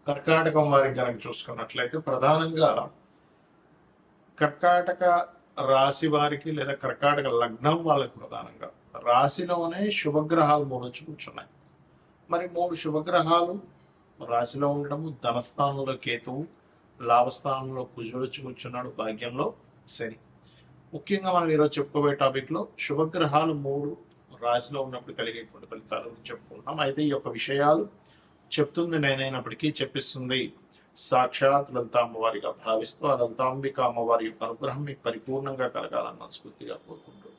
కర్కాటకం వారికి కనుక చూసుకున్నట్లయితే ప్రధానంగా కర్కాటక రాశి వారికి లేదా కర్కాటక లగ్నం వాళ్ళకి ప్రధానంగా రాశిలోనే శుభగ్రహాలు మూడు వచ్చి కూర్చున్నాయి. మరి మూడు శుభగ్రహాలు రాశిలో ఉండడము, ధనస్థానంలో కేతువు, లాభస్థానంలో కుజుడు వచ్చి కూర్చున్నాడు, భాగ్యంలో శని. ముఖ్యంగా మనం ఈరోజు చెప్పుకోబోయే టాపిక్లో శుభగ్రహాలు మూడు రాశిలో ఉన్నప్పుడు కలిగేటువంటి ఫలితాల గురించి చెప్పుకుంటున్నాం. అయితే ఈ యొక్క విషయాలు చెప్తుంది నేనైనప్పటికీ చెప్పిస్తుంది సాక్షాత్ లలిత అమ్మవారిగా భావిస్తూ ఆ లలితాంబిక అమ్మవారి యొక్క అనుగ్రహం మీకు పరిపూర్ణంగా కలగాలని మనస్ఫూర్తిగా కోరుకుంటూ,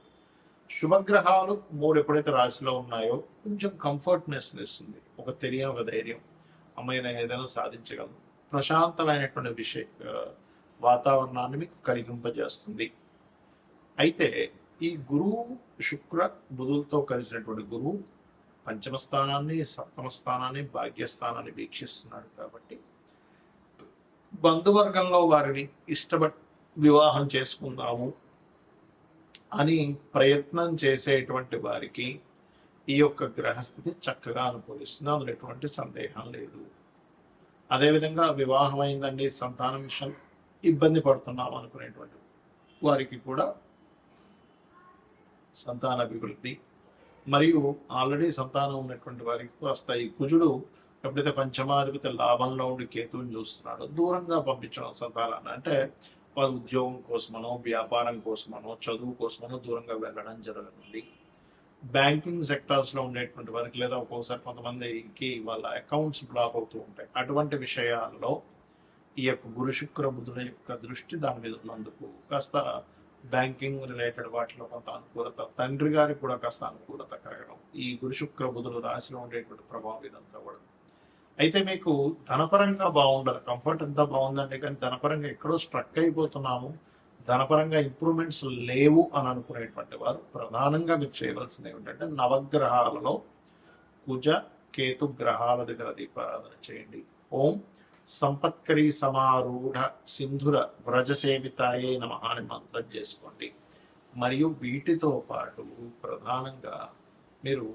శుభగ్రహాలు మూడు ఎప్పుడైతే రాశిలో ఉన్నాయో కొంచెం కంఫర్ట్నెస్ ఇస్తుంది, ఒక తెలియని ఒక ధైర్యం, అమ్మాయి నేను ఏదైనా సాధించగలను, ప్రశాంతమైనటువంటి వాతావరణాన్ని మీకు కలిగింపజేస్తుంది. అయితే ఈ గురువు శుక్ర బుధులతో కలిసినటువంటి గురువు పంచమ స్థానాన్ని, సప్తమ స్థానాన్ని, భాగ్యస్థానాన్ని వీక్షిస్తున్నాడు. కాబట్టి బంధువర్గంలో వారిని ఇష్టపడి వివాహం చేసుకుందాము అని ప్రయత్నం చేసేటువంటి వారికి ఈ యొక్క గ్రహస్థితి చక్కగా అనుకూలిస్తుంది, అందులో ఎటువంటి సందేహం లేదు. అదేవిధంగా వివాహం అయిందండి, సంతానం విషయం ఇబ్బంది పడుతున్నాం అనుకునేటువంటి వారికి కూడా సంతాన అభివృద్ధి, మరియు ఆల్రెడీ సంతానం ఉన్నటువంటి వారికి కాస్త ఈ కుజుడు ఎప్పుడైతే పంచమాధిపతి లాభంలో ఉండి కేతువుని చూస్తున్నాడో దూరంగా పంపించడం సంతానాన్ని, అంటే వాళ్ళ ఉద్యోగం కోసమనో, వ్యాపారం కోసమనో, చదువు కోసమనో దూరంగా వెళ్ళడం జరుగుతుంది. బ్యాంకింగ్ సెక్టార్స్లో ఉండేటువంటి వారికి లేదా ఒక్కోసారి కొంతమందికి వాళ్ళ అకౌంట్స్ బ్లాక్ అవుతూ ఉంటాయి. అటువంటి విషయాల్లో ఈ యొక్క గురు శుక్ర బుధుల యొక్క దృష్టి దాని మీద ఉన్నందుకు కాస్త బ్యాంకింగ్ రిలేటెడ్ వాటిలో కొంత అనుకూలత, తండ్రి గారికి కూడా కాస్త అనుకూలత కలగడం, ఈ గురు శుక్ర బుధులు రాశిలో ఉండేటువంటి ప్రభావం ఇదంతా కూడా. అయితే మీకు ధనపరంగా బాగుండదు, కంఫర్ట్ అంతా బాగుందంటే కానీ ధనపరంగా ఎక్కడో స్ట్రక్ అయిపోతున్నాము, ధనపరంగా ఇంప్రూవ్మెంట్స్ లేవు అని అనుకునేటువంటి వారు ప్రధానంగా మీరు చేయవలసింది ఏమిటంటే నవగ్రహాలలో కుజ కేతు గ్రహాల దగ్గర దీపారాధన చేయండి. ఓం సంపత్కరీ సమారూఢ సింధుర వ్రజసేవితాయే నమః అని మంత్రం చేసుకోండి. మరియు వీటితో పాటు ప్రధానంగా మీరు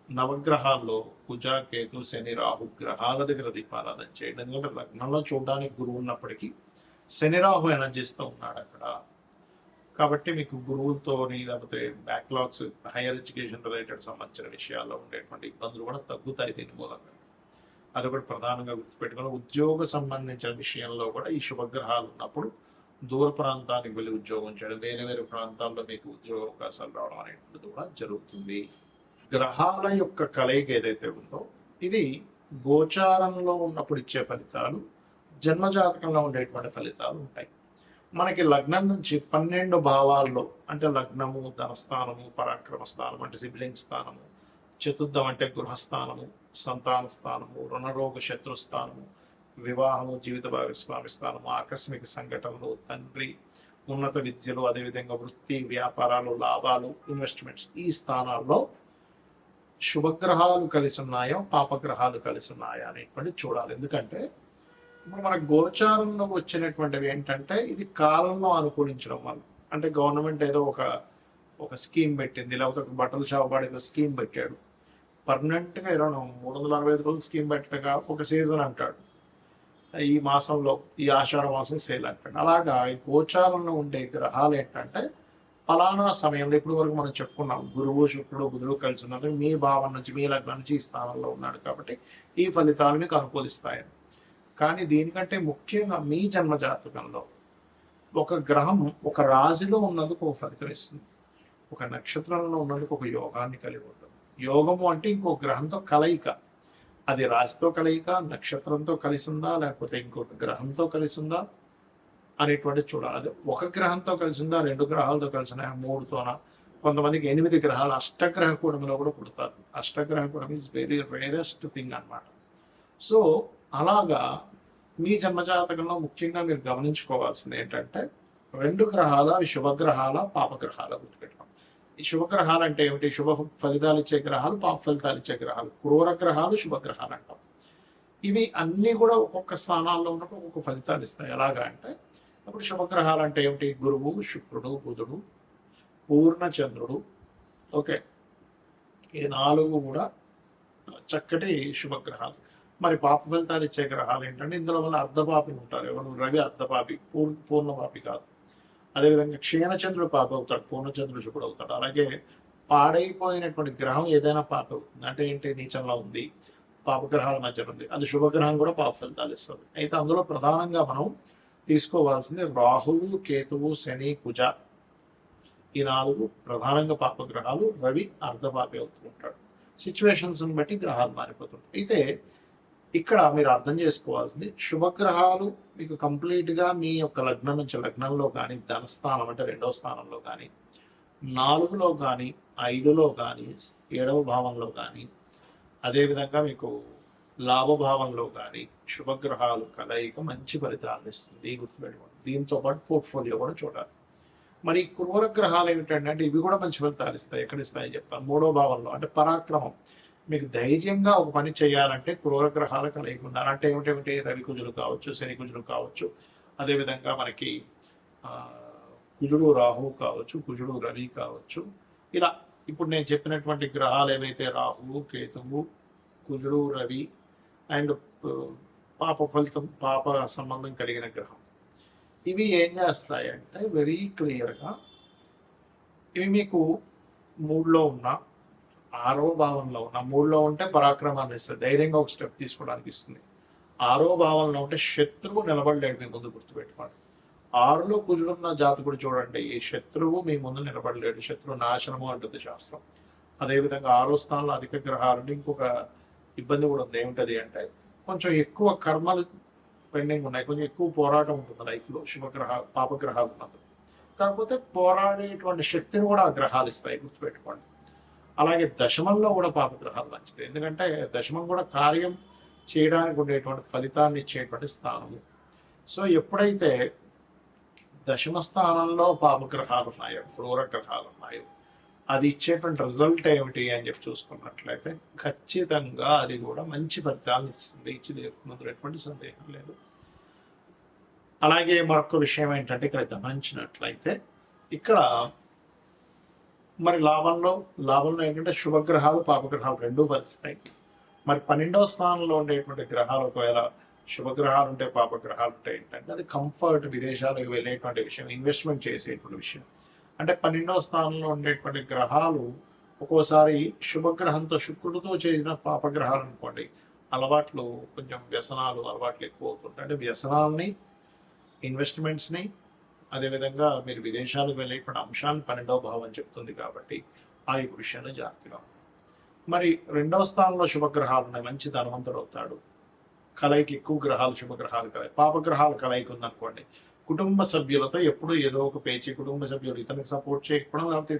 నవగ్రహాల్లో కుజ కేతు శని రాహు గ్రహాల దగ్గర దీపారాధన చేయండి. ఎందుకంటే లగ్నంలో చూడడానికి గురువు ఉన్నప్పటికీ శని రాహు ఎనర్జీస్తూ ఉన్నాడు అక్కడ. కాబట్టి మీకు గురువులతోని లేకపోతే బ్యాక్లాగ్స్, హైయర్ ఎడ్యుకేషన్ రిలేటెడ్ సంబంధించిన విషయాల్లో ఉండేటువంటి ఇబ్బందులు కూడా తగ్గుతాయి దీని మూలంగా. అది కూడా ప్రధానంగా గుర్తుపెట్టుకుని ఉద్యోగ సంబంధించిన విషయంలో కూడా ఈ శుభగ్రహాలు ఉన్నప్పుడు దూర ప్రాంతానికి వెళ్ళి ఉద్యోగం చేయడం, వేరే వేరే ప్రాంతాల్లో మీకు ఉద్యోగ అవకాశాలు రావడం అనేటువంటిది కూడా జరుగుతుంది. గ్రహాల యొక్క కలయిక ఏదైతే ఉందో ఇది గోచారంలో ఉన్నప్పుడు ఇచ్చే ఫలితాలు, జన్మజాతకంలో ఉండేటువంటి ఫలితాలు ఉంటాయి. మనకి లగ్నం నుంచి 12 భావాల్లో, అంటే లగ్నము, ధనస్థానము, పరాక్రమ స్థానం అంటే సిబ్లింగ్ స్థానము, చతుర్థం అంటే గృహస్థానము, సంతాన స్థానము, రుణరోగ శత్రుస్థానము, వివాహము, జీవిత భాగస్వామి స్థానము, ఆకస్మిక సంఘటనలు, తండ్రి, ఉన్నత విద్యలు, అదేవిధంగా వృత్తి, వ్యాపారాలు, లాభాలు, ఇన్వెస్ట్మెంట్స్, ఈ స్థానాల్లో శుభగ్రహాలు కలిసి ఉన్నాయో పాపగ్రహాలు కలిసి ఉన్నాయా అనేటువంటి చూడాలి. ఎందుకంటే ఇప్పుడు మన గోచారంలో వచ్చినటువంటివి ఏంటంటే ఇది కాలంలో అనుకూలించడం వల్ల, అంటే గవర్నమెంట్ ఏదో ఒక స్కీమ్ పెట్టింది, లేకపోతే ఒక బట్టల షాప్ వాడు ఏదో స్కీమ్ పెట్టాడు, పర్మనెంట్గా 365 రోజులు స్కీమ్ పెట్టగా ఒక సీజన్ అంటాడు, ఈ మాసంలో ఈ ఆషాఢ మాసం సేల్ అంటాడు. అలాగా ఈ గోచారంలో ఉండే గ్రహాలు ఏంటంటే ఫలానా సమయంలో ఇప్పుడు వరకు మనం చెప్పుకున్నాం గురువు శుక్రుడు బుధుడు కలిసి ఉన్నారు, మీ భావం నుంచి మీ లగ్నం నుంచి ఈ స్థానంలో ఉన్నాడు కాబట్టి ఈ ఫలితాలు మీకు అనుకూలిస్తాయని. కానీ దీనికంటే ముఖ్యంగా మీ జన్మ జాతకంలో ఒక గ్రహం ఒక రాశిలో ఉన్నందుకు ఒక ఫలితం ఇస్తుంది, ఒక నక్షత్రంలో ఉన్నందుకు ఒక యోగాన్ని కలిగి ఉంటుంది. యోగము అంటే ఇంకో గ్రహంతో కలయిక, అది రాశితో కలయిక, నక్షత్రంతో కలిసి ఉందా లేకపోతే ఇంకొక గ్రహంతో కలిసి ఉందా అనేటువంటి చూడాలి. అది ఒక గ్రహంతో కలిసి ఉందా, 2 గ్రహాలతో కలిసి ఉన్నాయా, 3తోనా, కొంతమందికి 8 గ్రహాలు అష్టగ్రహ కూటమిలో కూడా పుడతారు. అష్టగ్రహ కూటమి ఈజ్ వెరీ రేరెస్ట్ థింగ్ అన్నమాట. సో అలాగా మీ జన్మజాతకంలో ముఖ్యంగా మీరు గమనించుకోవాల్సింది ఏంటంటే 2 గ్రహాల, శుభగ్రహాల, పాపగ్రహాల గుర్తుపెట్టుకోండి. ఈ శుభగ్రహాలు అంటే ఏమిటి? శుభ ఫలితాలు ఇచ్చే గ్రహాలు, పాప ఫలితాలు ఇచ్చే గ్రహాలు, క్రూర గ్రహాలు, శుభగ్రహాలు అంటాం. ఇవి అన్నీ కూడా ఒక్కొక్క స్థానాల్లో ఉన్నప్పుడు ఒక్కొక్క ఫలితాలు ఇస్తాయి. ఎలాగా అంటే ఇప్పుడు శుభగ్రహాలు అంటే ఏమిటి? గురువు, శుక్రుడు, బుధుడు, పూర్ణచంద్రుడు, ఓకే, ఈ 4 కూడా చక్కటి శుభగ్రహాలు. మరి పాప ఫలితాలు ఇచ్చే గ్రహాలు ఏంటంటే ఇందులో వల్ల అర్ధపాపిలు ఉంటారు. ఎవరు? రవి అర్ధపాపి, పూర్ణపాపి కాదు. అదేవిధంగా క్షీణచంద్రుడు పాప అవుతాడు, పూర్ణచంద్రుడు శుభుడు అవుతాడు. అలాగే పాడైపోయినటువంటి గ్రహం ఏదైనా పాప అవుతుంది. అంటే ఏంటి? నీచంలో ఉంది, పాపగ్రహాల మధ్య ఉంది, అది శుభగ్రహం కూడా పాప ఫలితాలు ఇస్తుంది. అయితే అందులో ప్రధానంగా మనం తీసుకోవాల్సింది రాహువు, కేతువు, శని, కుజ, ఈ 4 ప్రధానంగా పాపగ్రహాలు. రవి అర్ధపాపి అవుతూ ఉంటాడు. సిచ్యువేషన్స్ బట్టి గ్రహాలు మారిపోతుంటాయి. అయితే ఇక్కడ మీరు అర్థం చేసుకోవాల్సింది, శుభగ్రహాలు మీకు కంప్లీట్గా మీ యొక్క లగ్నం నుంచి, లగ్నంలో కానీ, ధనస్థానం అంటే 2వ స్థానంలో కానీ, 4లో కానీ, 5లో కానీ, 7వ భావంలో కానీ, అదేవిధంగా మీకు లాభభావంలో కానీ శుభగ్రహాలు కలయిక మంచి ఫలితాలను ఇస్తుంది. గుర్తుపెట్టుకోండి. దీంతో పాటు పోర్ట్ఫోలియో కూడా చూడాలి. మరి క్రూర గ్రహాలు ఏమిటంటే ఇవి కూడా మంచి ఫలితాలు ఇస్తాయి. ఎక్కడ ఇస్తాయి చెప్తాను. 3వ భావంలో అంటే పరాక్రమం. మీకు ధైర్యంగా ఒక పని చేయాలంటే క్రూర గ్రహాలు కలయిక ఉండాలి. అంటే ఏమిటేమిటి? రవి కుజులు కావచ్చు, శని కుజులు కావచ్చు, అదేవిధంగా మనకి కుజుడు రాహువు కావచ్చు, కుజుడు రవి కావచ్చు. ఇలా ఇప్పుడు నేను చెప్పినటువంటి గ్రహాలు ఏవైతే రాహువు, కేతువు, కుజుడు, రవి అండ్ పాప ఫలితం, పాప సంబంధం కలిగిన గ్రహం, ఇవి ఏం చేస్తాయంటే వెరీ క్లియర్గా ఇవి మీకు 3లో ఉన్న, 6వ భావంలో ఉన్న, 3లో ఉంటే పరాక్రమాన్ని ఇస్తుంది, ధైర్యంగా ఒక స్టెప్ తీసుకోవడానికి ఇస్తుంది. 6వ భావంలో ఉంటే శత్రువు నిలబడలేడు మీ ముందు. గుర్తుపెట్టుకోండి. 6లో కుజుడున్న జాతకుడు చూడండి, ఈ శత్రువు మీ ముందు నిలబడలేడు. శత్రువు నాశనము అంటుంది శాస్త్రం. అదేవిధంగా 6వ స్థానంలో అధిక గ్రహాలు. ఇంకొక ఇబ్బంది కూడా ఉంది. ఏమిటది అంటే కొంచెం ఎక్కువ కర్మలు పెండింగ్ ఉన్నాయి, కొంచెం ఎక్కువ పోరాటం ఉంటుంది లైఫ్లో పాపగ్రహాలు ఉన్నప్పుడు. కాకపోతే పోరాడేటువంటి శక్తిని కూడా ఆ గ్రహాలు ఇస్తాయి. గుర్తుపెట్టుకోండి. అలాగే దశమంలో కూడా పాపగ్రహాలు మంచిది. ఎందుకంటే దశమం కూడా కార్యం చేయడానికి ఉండేటువంటి ఫలితాన్ని ఇచ్చేటువంటి స్థానము. సో ఎప్పుడైతే దశమ స్థానంలో పాపగ్రహాలు ఉన్నాయో, క్రూర గ్రహాలు ఉన్నాయో, అది ఇచ్చేటువంటి రిజల్ట్ ఏమిటి అని చెప్పి చూసుకున్నట్లయితే ఖచ్చితంగా అది కూడా మంచి ఫలితాలను ఇస్తుంది. ఇచ్చి తీరుతున్నది, ఎటువంటి సందేహం లేదు. అలాగే మరొక విషయం ఏంటంటే ఇక్కడ గమనించినట్లయితే ఇక్కడ మరి లాభంలో ఏంటంటే శుభగ్రహాలు, పాపగ్రహాలు రెండూ ఫలిస్తాయి. మరి 12వ స్థానంలో ఉండేటువంటి గ్రహాలు ఒకవేళ శుభగ్రహాలు ఉంటే, పాపగ్రహాలు ఉంటే ఏంటంటే అది కంఫర్ట్, విదేశాలకు వెళ్ళేటువంటి విషయం, ఇన్వెస్ట్మెంట్ చేసేటువంటి విషయం. అంటే 12వ స్థానంలో ఉండేటువంటి గ్రహాలు ఒక్కోసారి శుభగ్రహంతో, శుక్రుడితో చేసిన పాపగ్రహాలు అనుకోండి, అలవాట్లు కొంచెం వ్యసనాలు అలవాట్లు ఎక్కువ అవుతుంటాయి. అంటే వ్యసనాలని, ఇన్వెస్ట్మెంట్స్ని, అదేవిధంగా మీరు విదేశాలకు వెళ్ళేటువంటి అంశాన్ని 12వ భావం చెప్తుంది. కాబట్టి ఆ యొక్క విషయంలో జాగ్రత్తగా ఉంది. మరి 2వ స్థానంలో శుభగ్రహాలు ఉన్నాయి, మంచి ధనవంతుడు అవుతాడు. కలయిక ఎక్కువ గ్రహాలు, శుభగ్రహాలు కలయిక. పాపగ్రహాలు కలయిక ఉందనుకోండి, కుటుంబ సభ్యులతో ఎప్పుడూ ఏదో ఒక పేచి, కుటుంబ సభ్యులు ఇతనికి సపోర్ట్ చేయకపోవడం, లేకపోతే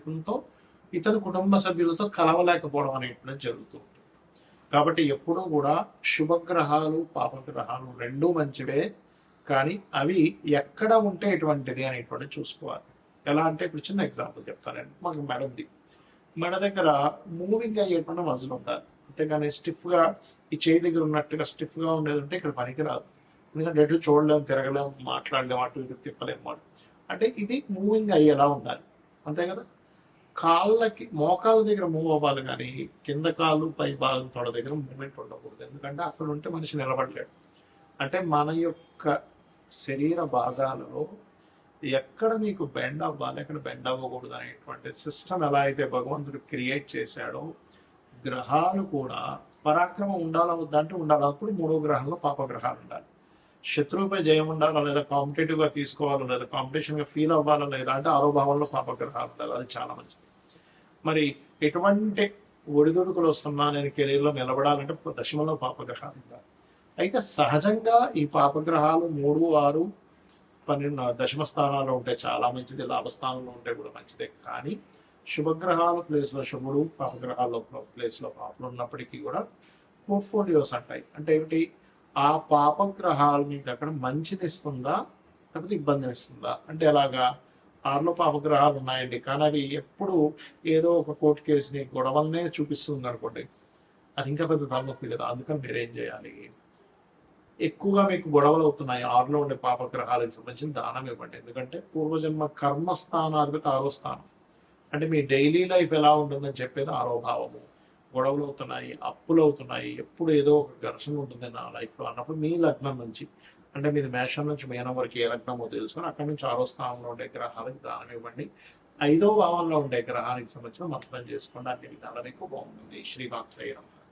ఇతను కుటుంబ సభ్యులతో కలవలేకపోవడం అనేటువంటి జరుగుతూ ఉంటుంది. కాబట్టి ఎప్పుడూ కూడా శుభగ్రహాలు, పాపగ్రహాలు రెండూ మంచివే, కానీ అవి ఎక్కడ ఉంటే ఎటువంటిది అనేటువంటి చూసుకోవాలి. ఎలా అంటే ఇప్పుడు చిన్న ఎగ్జాంపుల్ చెప్తానండి. మాకు మెడ ఉంది, మెడ దగ్గర మూవింగ్ అయ్యేటువంటి మజిల్ ఉండాలి. అంతేగాని స్టిఫ్గా ఈ చేయి దగ్గర ఉన్నట్టుగా స్టిఫ్గా ఉండేది ఉంటే ఇక్కడ పనికిరాదు. ఎందుకంటే ఎటు చూడలేము, తిరగలేము, మాట్లాడలేము, అటు ఇటు తిప్పలేము. అంటే ఇది మూవింగ్ అయ్యేలా ఉండాలి, అంతే కదా. కాళ్ళకి, మోకాళ్ళ దగ్గర మూవ్ అవ్వాలి, కానీ కింద కాళ్ళు, పై భాగం తొడ దగ్గర మూమెంట్ ఉండకూడదు. ఎందుకంటే అక్కడ ఉంటే మనిషి నిలబడలేడు. అంటే మన యొక్క శరీర భాగాలలో ఎక్కడ మీకు బెండ్ అవ్వాలి, ఎక్కడ బెండ్ అవ్వకూడదు అనేటువంటి సిస్టమ్ ఎలా అయితే భగవంతుడు క్రియేట్ చేశాడో, గ్రహాలు కూడా పరాక్రమం ఉండాలా వద్దంటే ఉండాలి. అప్పుడు 3వ గ్రహంలో పాపగ్రహాలు ఉండాలి. శత్రువుపై జయం ఉండాలా, లేదా కాంపిటేటివ్గా తీసుకోవాలా, లేదా కాంపిటీషన్గా ఫీల్ అవ్వాలా, లేదా అంటే 6వ భావంలో పాపగ్రహాలు ఉండాలి. అది చాలా మంచిది. మరి ఎటువంటి ఒడిదుడుకులు వస్తున్నా నేను కెరీర్లో నిలబడాలంటే దశమంలో పాపగ్రహాలు ఉండాలి. అయితే సహజంగా ఈ పాపగ్రహాలు 3, 6, 12 దశమ స్థానాల్లో ఉంటే చాలా మంచిది, లాభస్థానంలో ఉంటే కూడా మంచిదే. కానీ శుభగ్రహాల ప్లేస్లో శుభుడు, పాపగ్రహాల ప్లేస్లో పాపలు ఉన్నప్పటికీ కూడా పోర్ట్ఫోలియోస్ అంటాయి. అంటే ఏమిటి? ఆ పాపగ్రహాలు మీకు అక్కడ మంచినిస్తుందా, లేకపోతే ఇబ్బందినిస్తుందా? అంటే ఎలాగా? 6లో పాపగ్రహాలు ఉన్నాయండి, కానీ అవి ఎప్పుడు ఏదో ఒక కోర్టు కేసుని, గొడవలనే చూపిస్తుంది అనుకోండి, అది ఇంకా పెద్ద తలనొప్పి కదా. అందుకని మీరేం చేయాలి? ఎక్కువగా మీకు గొడవలు అవుతున్నాయి, 6లో ఉండే పాపగ్రహాలకు సంబంధించిన దానం ఇవ్వండి. ఎందుకంటే పూర్వజన్మ కర్మస్థానాధిపతి 6వ స్థానం. అంటే మీ డైలీ లైఫ్ ఎలా ఉంటుందని చెప్పేది 6వ భావము. గొడవలు అవుతున్నాయి, అప్పులు అవుతున్నాయి, ఎప్పుడు ఏదో ఒక ఘర్షణ ఉంటుంది నా లైఫ్లో అన్నప్పుడు మీ లగ్నం నుంచి, అంటే మీది మేషం నుంచి మీనం వరకు ఏ లగ్నమో తెలుసుకొని అక్కడి నుంచి 6వ స్థానంలో ఉండే గ్రహాలకు దానం ఇవ్వండి. 5వ భావంలో ఉండే గ్రహానికి సంబంధించిన మంత్రం చేసుకోండి. అన్ని విధాలా మీకు బాగుంటుంది. శ్రీమాత్రేయ నమః.